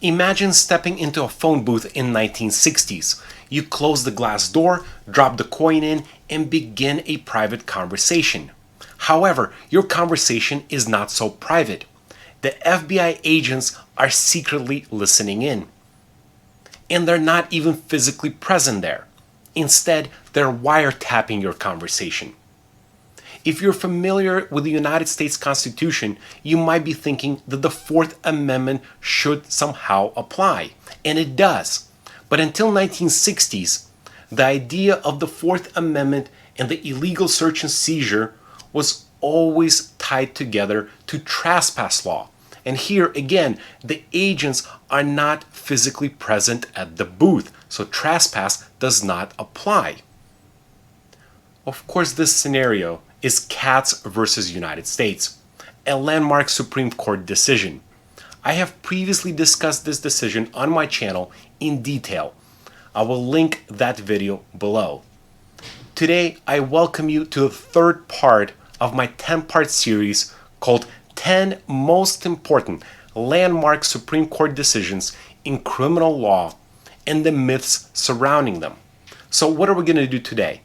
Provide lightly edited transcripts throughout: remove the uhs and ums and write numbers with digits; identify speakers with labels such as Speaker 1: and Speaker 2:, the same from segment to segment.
Speaker 1: Imagine stepping into a phone booth in 1960s. You close the glass door, drop the coin in, and begin a private conversation. However, your conversation is not so private. The FBI agents are secretly listening in. And they're not even physically present there. Instead, they're wiretapping your conversation. If you're familiar with the United States Constitution, you might be thinking that the Fourth Amendment should somehow apply. And it does. But until 1960s, the idea of the Fourth Amendment and the illegal search and seizure was always tied together to trespass law. And here again, the agents are not physically present at the booth, so trespass does not apply. Of course, this scenario is Katz versus United States, a landmark Supreme Court decision. I have previously discussed this decision on my channel in detail. I will link that video below. Today, I welcome you to the third part of my 10-part series called 10 Most Important Landmark Supreme Court Decisions in Criminal Law and the Myths Surrounding them. So what are we going to do today?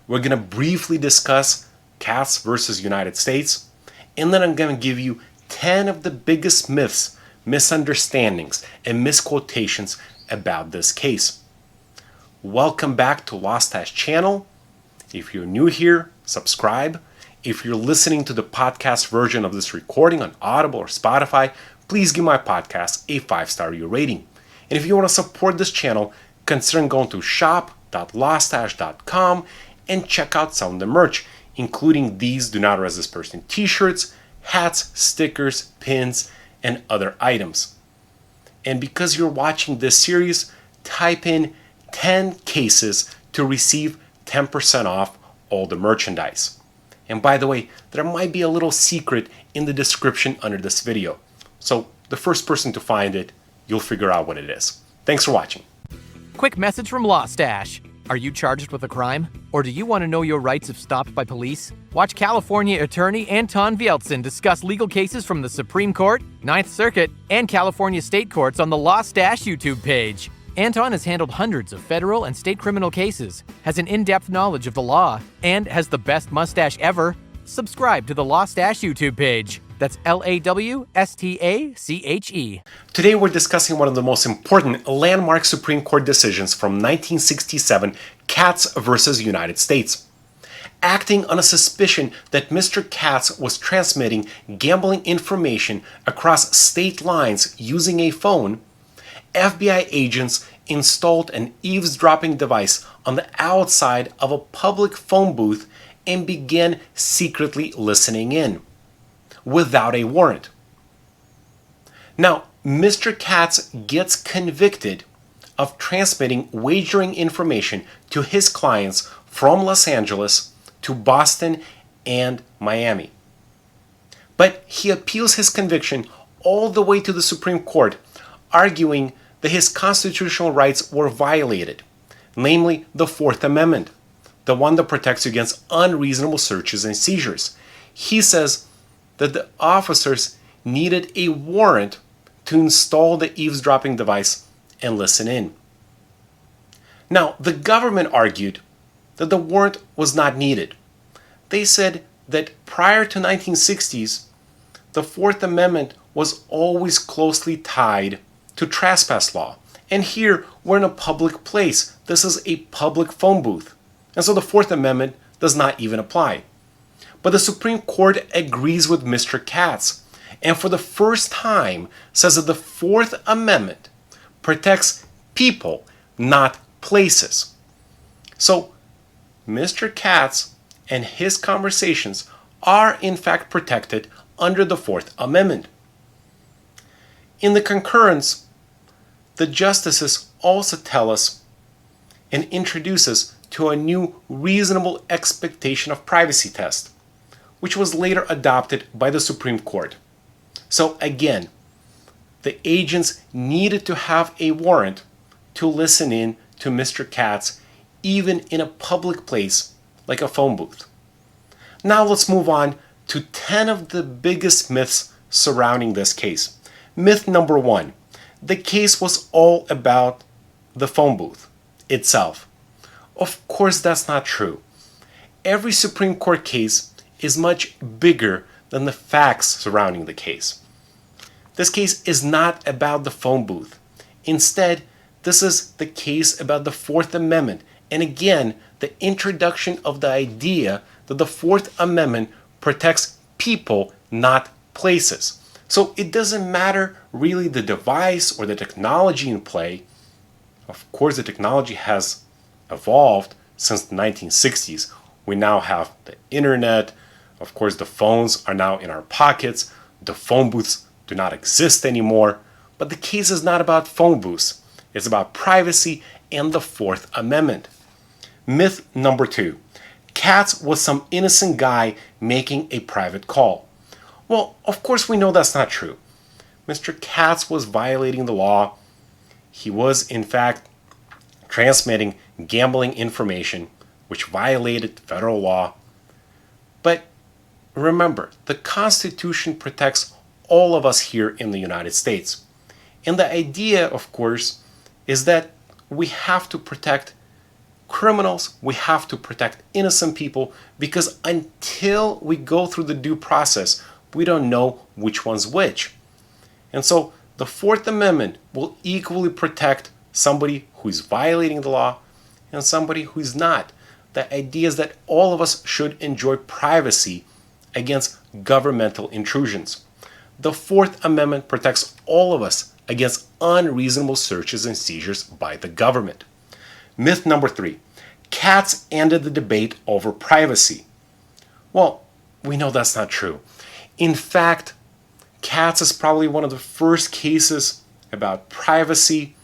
Speaker 1: We're going to briefly discuss Katz versus United States, and then I'm going to give you 10 of the biggest myths, misunderstandings, and misquotations about this case. Welcome back to Lawstache channel. If you're new here, subscribe. If you're listening to the podcast version of this recording on Audible or Spotify, please give my podcast a 5-star review rating. And if you want to support this channel, consider going to shop.lawstache.com and check out some of the merch, including these Do Not Arrest This Person t-shirts, hats, stickers, pins, and other items. And because you're watching this series, type in 10 cases to receive 10% off all the merchandise. And by the way, there might be a little secret in the description under this video. So the first person to find it, you'll figure out what it is. Thanks for watching.
Speaker 2: Quick message from Lawstache. Are you charged with a crime? Or do you want to know your rights if stopped by police? Watch California attorney Anton Vieltsin discuss legal cases from the Supreme Court, Ninth Circuit, and California state courts on the Lawstache YouTube page. Anton has handled hundreds of federal and state criminal cases, has an in-depth knowledge of the law, and has the best mustache ever. Subscribe to the Lawstache YouTube page. That's Lawstache.
Speaker 1: Today we're discussing one of the most important landmark Supreme Court decisions from 1967, Katz versus United States. Acting on a suspicion that Mr. Katz was transmitting gambling information across state lines using a phone, FBI agents installed an eavesdropping device on the outside of a public phone booth and began secretly listening in, without a warrant. Now, Mr. Katz gets convicted of transmitting wagering information to his clients from Los Angeles to Boston and Miami. But he appeals his conviction all the way to the Supreme Court, arguing that his constitutional rights were violated, namely the Fourth Amendment, the one that protects you against unreasonable searches and seizures. He says that the officers needed a warrant to install the eavesdropping device and listen in. Now, the government argued that the warrant was not needed. They said that prior to 1960s, the Fourth Amendment was always closely tied to trespass law. And here, we're in a public place. This is a public phone booth. And so the Fourth Amendment does not even apply. But the Supreme Court agrees with Mr. Katz, and for the first time says that the Fourth Amendment protects people, not places. So Mr. Katz and his conversations are in fact protected under the Fourth Amendment. In the concurrence, the justices also tell us and introduce us to a new reasonable expectation of privacy test, which was later adopted by the Supreme Court. So again, the agents needed to have a warrant to listen in to Mr. Katz, even in a public place like a phone booth. Now let's move on to 10 of the biggest myths surrounding this case. Myth number 1. the case was all about the phone booth itself. Of course, that's not true. Every Supreme Court case is much bigger than the facts surrounding the case. This case is not about the phone booth. Instead, this is the case about the Fourth Amendment, and again, the introduction of the idea that the Fourth Amendment protects people, not places. So it doesn't matter really the device or the technology in play. Of course, the technology has evolved since the 1960s. We now have the internet. Of course, the phones are now in our pockets. The phone booths do not exist anymore. But the case is not about phone booths. It's about privacy and the Fourth Amendment. Myth number 2. Katz was some innocent guy making a private call. Well, of course we know that's not true. Mr. Katz was violating the law. He was, in fact, transmitting gambling information, which violated federal law. But remember, the Constitution protects all of us here in the United States. And the idea, of course, is that we have to protect criminals, we have to protect innocent people, because until we go through the due process, we don't know which one's which. And so the Fourth Amendment will equally protect somebody who is violating the law and somebody who is not. The idea is that all of us should enjoy privacy against governmental intrusions. The Fourth Amendment protects all of us against unreasonable searches and seizures by the government. Myth number 3. Katz ended the debate over privacy. Well, we know that's not true. In fact, Katz is probably one of the first cases about privacy,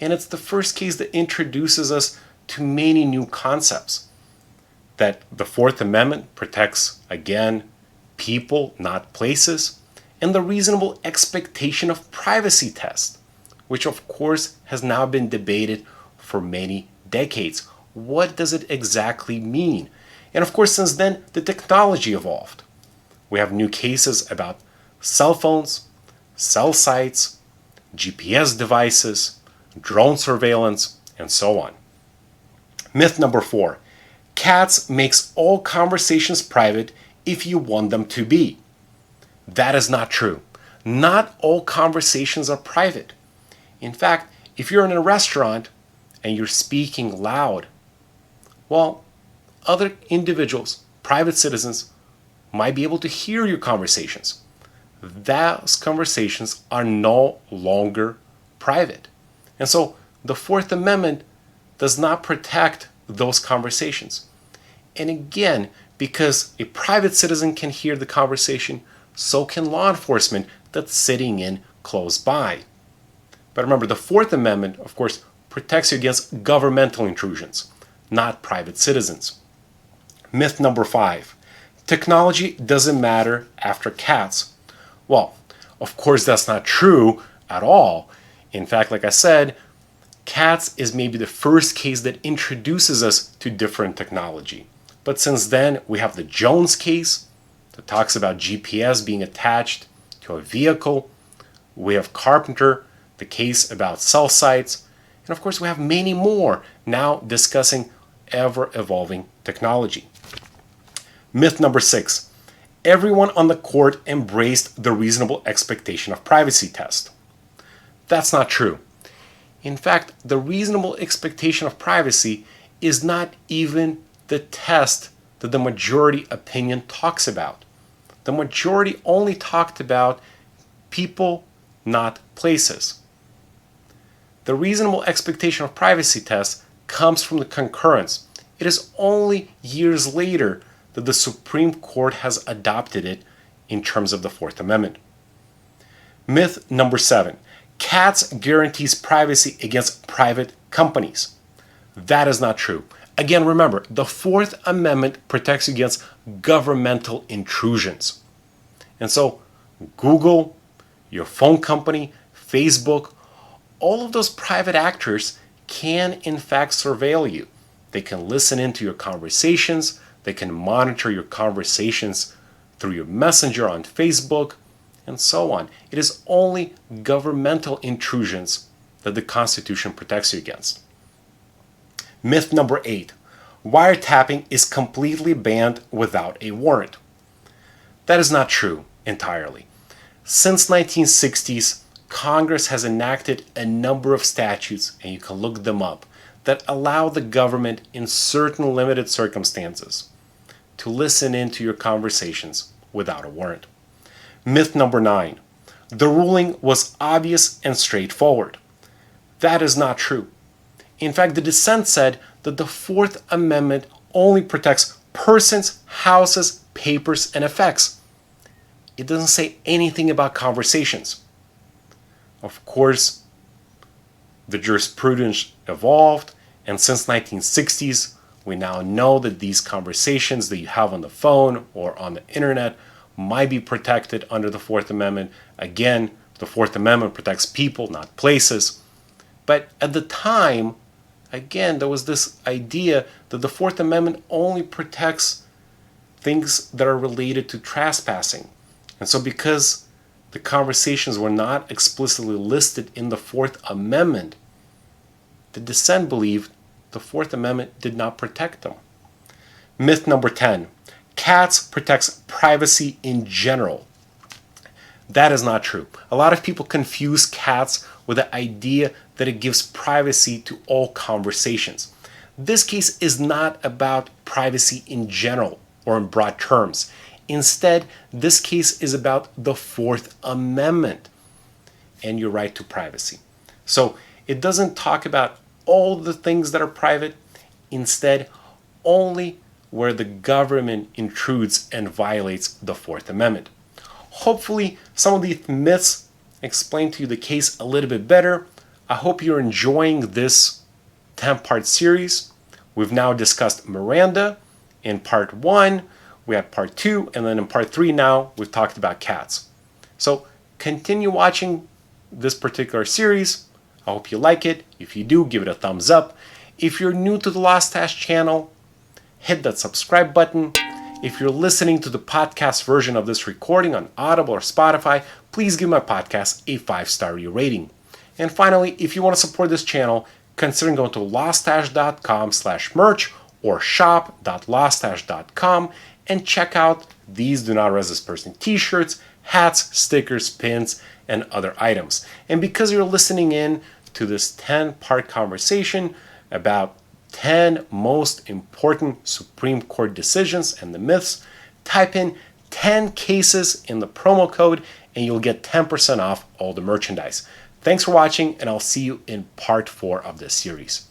Speaker 1: and it's the first case that introduces us to many new concepts. That the Fourth Amendment protects, again, people, not places, and the reasonable expectation of privacy test, which of course has now been debated for many decades. What does it exactly mean? And of course, since then, the technology evolved. We have new cases about cell phones, cell sites, GPS devices, drone surveillance, and so on. Myth number 4. Katz makes all conversations private if you want them to be. That is not true. Not all conversations are private. In fact, if you're in a restaurant and you're speaking loud, well, other individuals, private citizens, might be able to hear your conversations. Those conversations are no longer private. And so the Fourth Amendment does not protect those conversations. And again, because a private citizen can hear the conversation, so can law enforcement that's sitting in close by. But remember, the Fourth Amendment, of course, protects you against governmental intrusions, not private citizens. Myth number 5. Technology doesn't matter after Katz. Well, of course that's not true at all. In fact, like I said, Katz is maybe the first case that introduces us to different technology. But since then, we have the Jones case that talks about GPS being attached to a vehicle. We have Carpenter, the case about cell sites. And of course, we have many more now discussing ever-evolving technology. Myth number 6. Everyone on the court embraced the reasonable expectation of privacy test. That's not true. In fact, the reasonable expectation of privacy is not even the test that the majority opinion talks about. The majority only talked about people, not places. The reasonable expectation of privacy test comes from the concurrence. It is only years later that the Supreme Court has adopted it in terms of the Fourth Amendment. Myth number 7. Katz guarantees privacy against private companies. That is not true. Again, remember, the Fourth Amendment protects you against governmental intrusions. And so, Google, your phone company, Facebook, all of those private actors can in fact surveil you. They can listen into your conversations. They can monitor your conversations through your messenger on Facebook. and so on. It is only governmental intrusions that the Constitution protects you against. Myth number 8. Wiretapping is completely banned without a warrant. That is not true entirely. Since 1960s, Congress has enacted a number of statutes, and you can look them up, that allow the government in certain limited circumstances to listen into your conversations without a warrant. Myth number 9. The ruling was obvious and straightforward. That is not true. In fact, the dissent said that the Fourth Amendment only protects persons, houses, papers, and effects. It doesn't say anything about conversations. Of course, the jurisprudence evolved, and since 1960s, we now know that these conversations that you have on the phone or on the internet might be protected under the Fourth Amendment. Again, the Fourth Amendment protects people, not places. But at the time, again, there was this idea that the Fourth Amendment only protects things that are related to trespassing. And so because the conversations were not explicitly listed in the Fourth Amendment, the dissent believed the Fourth Amendment did not protect them. Myth number 10. Katz protects privacy in general. That is not true. A lot of people confuse Katz with the idea that it gives privacy to all conversations. This case is not about privacy in general or in broad terms. Instead, this case is about the Fourth Amendment and your right to privacy. So it doesn't talk about all the things that are private. Instead, only where the government intrudes and violates the Fourth Amendment. Hopefully, some of these myths explain to you the case a little bit better. I hope you're enjoying this 10-part series. We've now discussed Miranda in part 1. We had part 2, and then in part 3 now, we've talked about Katz. So continue watching this particular series. I hope you like it. If you do, give it a thumbs up. If you're new to the Lawstache channel, hit that subscribe button. If you're listening to the podcast version of this recording on Audible or Spotify, please give my podcast a 5-star rating. And finally, if you want to support this channel, consider going to lawstache.com/merch or shop.lawstache.com and check out these Do Not Resist Person t-shirts, hats, stickers, pins, and other items. And because you're listening in to this 10-part conversation about 10 most important Supreme Court decisions and the myths, type in 10 cases in the promo code and you'll get 10% off all the merchandise. Thanks for watching, and I'll see you in part 4 of this series.